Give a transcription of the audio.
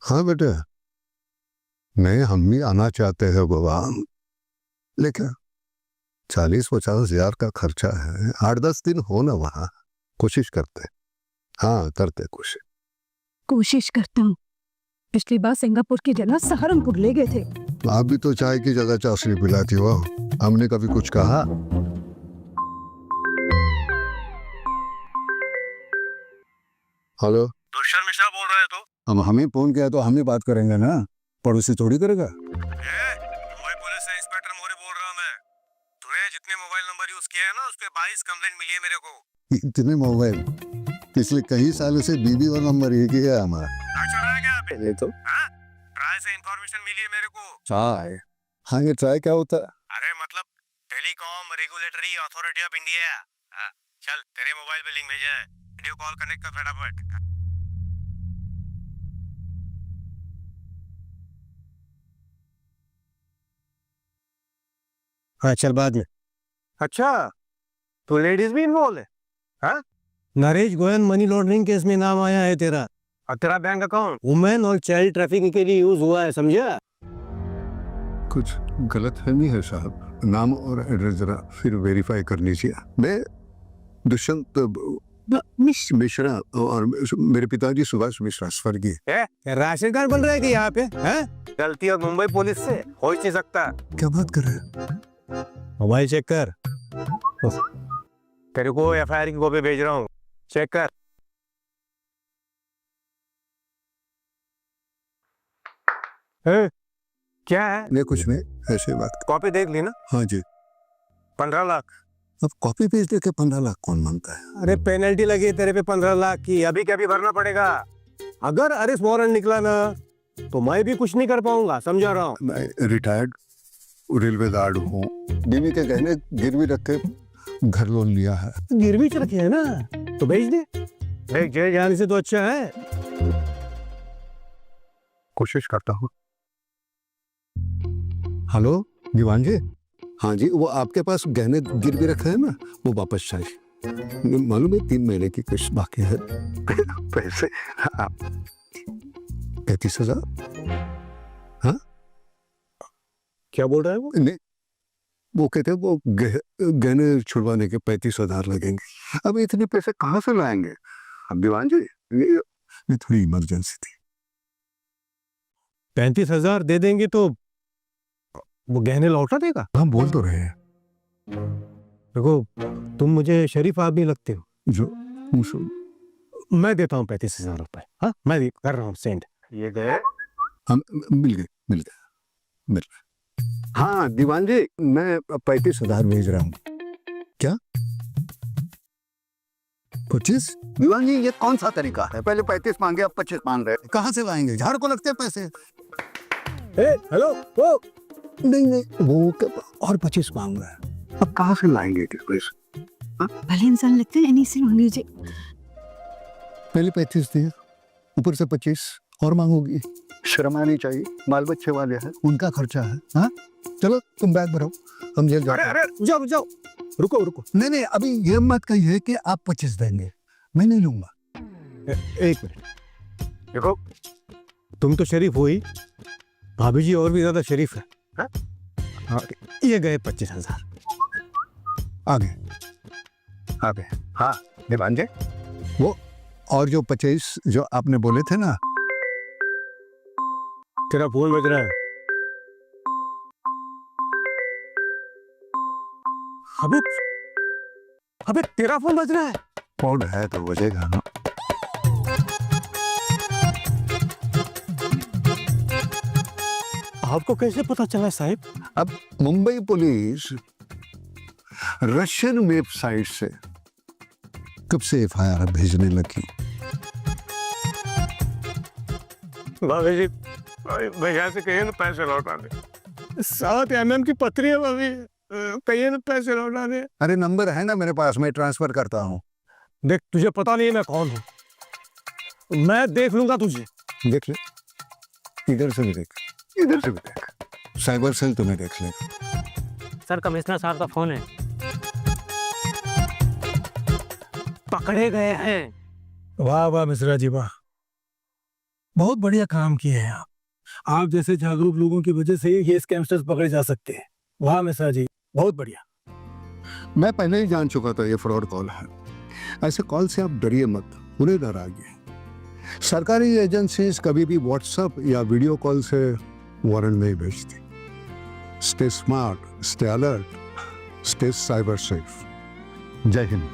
हाँ बेटा, नहीं हम भी आना चाहते हैं गोवा, लेकिन 40-50 हजार का खर्चा है। 8-10 दिन हो ना वहाँ, कोशिश करते। हाँ करते कोशिश करता हूँ। पिछली बार सिंगापुर की जगह सहारनपुर ले गए थे। आप भी तो चाय की जगह चाशनी पिलाती हो, हमने कभी कुछ कहा? हेलो, दुष्यंत मिश्रा बोल रहे हो? अब हमें फोन किया तो हम ही बात करेंगे ना, पड़ोसी थोड़ी करेगा। मुंबई पुलिस से इंस्पेक्टर मोरे बोल रहा हूँ मैं। तूने जितने मोबाइल नंबर यूज किए हैं ना, उस पे 22 कंप्लेंट मिली है मेरे को। इतने मोबाइल? पिछले कई सालों से बीबी और नंबर एक ही है हमारा। चल रहा है क्या अभी? ये तो ट्राई से इंफॉर्मेशन मिली है मेरे को। चाय? हाँ, ये ट्राई क्या होता है? अरे मतलब telecom regulatory authority of India. चल तेरे मोबाइल पे लिंक भेजा है, वीडियो कॉल कनेक्ट कर फटाफट। हाँ चल बाद में। अच्छा, तो लेडीज भी इन्वॉल्व है? हाँ, Naresh Goyan money laundering case में नाम आया है तेरा। और तेरा बैंक अकाउंट वुमेन और चाइल्ड ट्रैफिकिंग के लिए यूज हुआ है, समझा? कुछ गलत है नहीं है साहब, नाम और एड्रेस जरा फिर वेरीफाई कर लीजिए। मैं दुष्यंत मिश्रा और मेरे पिताजी सुभाष मिश्रा स्वर्गीय। राशन कार्ड बन रहा है कि यहाँ पे? हैं? गलती और मुंबई पुलिस से हो ही नहीं सकता। क्या बात कर रहे हैं? मोबाइल चेक कर। तेरे को एफआईआर की कॉपी भेज रहा हूँ, चेक कर। क्या है? नहीं कुछ नहीं, ऐसे बात। कॉपी देख ली ना? हाँ जी। 15 लाख। अब कॉपी पेज देके 15 लाख कौन मांगता है? अरे पेनल्टी लगी तेरे पे 15 लाख की, अभी अभी क्या भरना पड़ेगा? अगर अरेस्ट वारंट निकला ना तो मैं भी कुछ नहीं कर पाऊंगा, समझा रहा हूँ। मैं रिटायर्ड रेलवेदार हूँ, बीवी के गहने गिरवी रख के घर लोन लिया है। गिरवी च रखे है ना, तो भेज दे। देख जेल जाने से तो अच्छा है। कोशिश करता हूँ। हेलो दीवान जी। हाँ जी, वो आपके पास गहने गिरवी रखे हैं ना, वो वापस चाहिए। मालूम है 3 महीने की किस्त बाकी है। पैसे 35,000। हाँ क्या बोल रहा है वो? नहीं, वो कहते हैं वो गहने छुड़वाने के 35,000 लगेंगे। अब इतने पैसे कहाँ से लाएंगे? अब दीवान जी ये थोड़ी इमरजेंसी थी। 35,000 दे देंगे तो वो गहने लौटा देगा? हम बोल तो रहे हैं। देखो तुम मुझे शरीफ आदमी लगते हो। जो मैं देता हूँ 35,000 रुपए। हाँ मैं कर रहा हूँ सेंड। ये गए? हम मिल गए। हाँ दीवान जी, मैं 35,000 भेज रहा हूँ। क्या 25? दीवान जी ये कौन सा तरीका है? पहले 35 मांगे, अब 25 मांग रहे। कहाँ से लाएंगे? झाड़ को लगते हैं पैसे। हेलो वो नहीं वो और 25 मांग रहा है। अब कहाँ से लाएंगे इतने पैसे? भले इंसान लगते हैं, इन्हीं से मांग लीजिए। पहले 35 दिए, ऊपर से 25 और मांगोगी? शर्म आनी चाहिए, बाल बच्चे वाले हैं, उनका खर्चा है। हाँ चलो तुम बैग भरो, हम जेल जाते हैं। अरे जाओ रुको। नहीं अभी ये मत कहिए कि आप 25 देंगे, मैं नहीं लूंगा। एक मिनट देखो, तुम तो शरीफ हो ही, भाभी जी और भी ज्यादा शरीफ है। हाँ, ये गए 25,000। आगे। हाँ दीवान जी, वो और जो 25 जो आपने बोले थे ना। तेरा फोन बज रहा है। अबे तेरा फोन बज रहा है। फोन है तो बजेगा ना। आपको कैसे पता चला साहब? अब मुंबई पुलिस रशियन वेबसाइट से कब से एफआईआर भेजने लगी? भाभी जी, भैया से कहिए ना पैसे लौटा दे। 7 mm की पथरी है भाभी, कहिए ना पैसे लौटा दे। अरे नंबर है ना मेरे पास, मैं ट्रांसफर करता हूँ। देख तुझे पता नहीं है मैं कौन हूँ, मैं देख लूंगा तुझे। देख ले, इधर से भी देख, इधर से भी देख, साइबर सेल तुम्हें देख लेगा। सर कमिश्नर साहब का फोन है। पकड़े गए हैं। वाह मिश्रा जी वाह, बहुत बढ़िया काम किए हैं आप जैसे जागरूक लोगों की वजह से ये स्कैमस्टर्स पकड़े जा सकते हैं। वाह मिश्रा जी, बहुत बढ़िया। मैं पहले ही जान चुका था ये फ्रॉड कॉल है। ऐसे कॉल से आप डरिए मत, उन्हें डराइए। सरकारी एजेंसीज कभी भी व्हाट्सएप या वीडियो कॉल से वारंट नहीं भेजती। Stay smart, stay alert, stay cyber safe. जय हिंद।